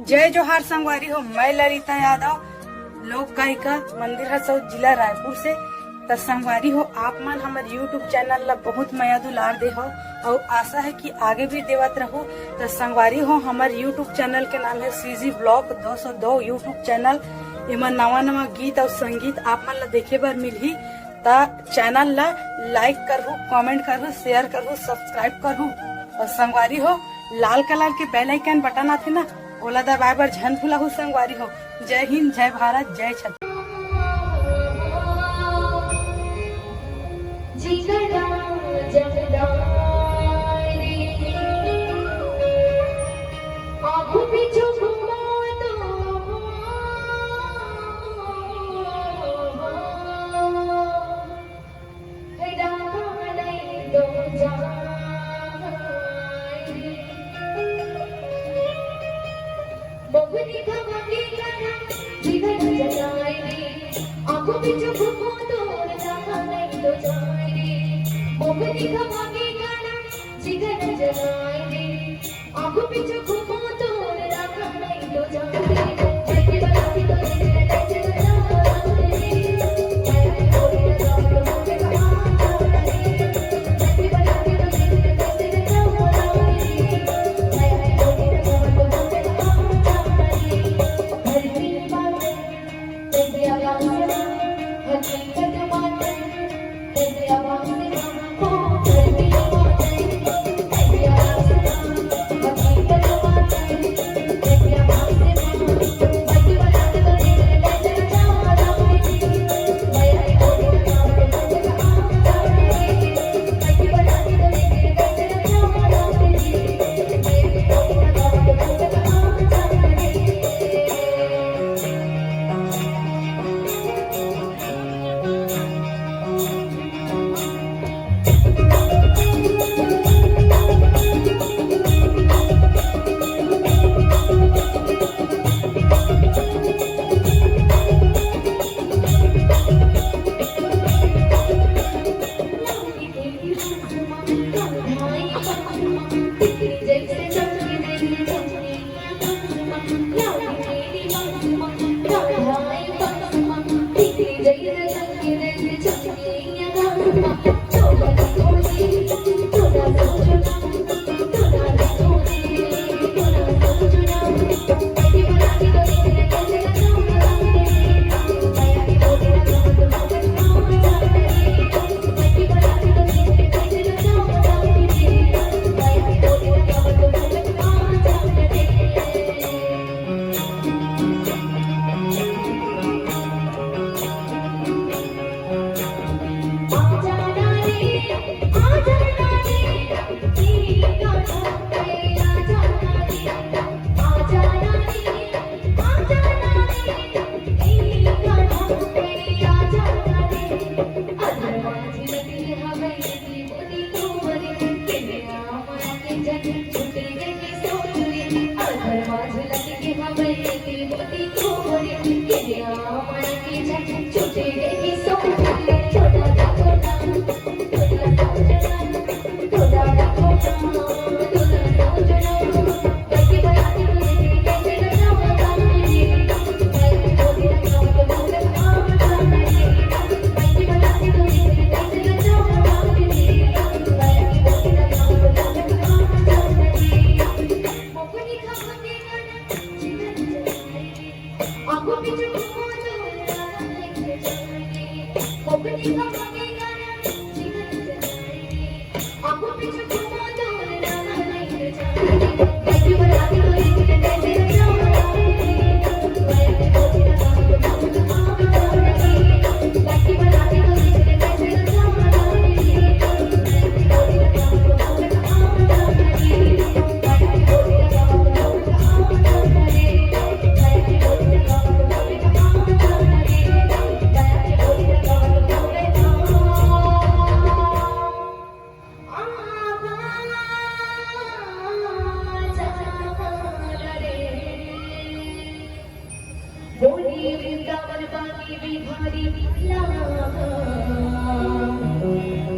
जय जोहार संगवारी हो। मैं ललिता यादव, लोक गायिका, मंदिर हसौद, जिला रायपुर से। तो संगवारी हो, आप मन हमारे यूट्यूब चैनल ला बहुत माया दुलार दे हो और आशा है कि आगे भी देवत रहो। तो संगवारी हो, हमारे यूट्यूब चैनल के नाम है सीजी ब्लॉग 202 यूट्यूब चैनल। इमा नवा नवा गीत और संगीत आप मन ला देखे बर मिलही। ता चैनल ला लाइक करहु, कमेंट करहु, शेयर करहु, सब्सक्राइब करहु। और संगवारी हो, लाल कलर के बेल आइकन बटन आथे ना, ओला दबाए बर झन भूलहु संगवारी हो। जय हिंद, जय भारत, जय छत्तीसगढ़।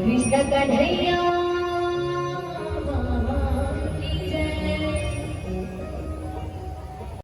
कृष्ण कन्हैया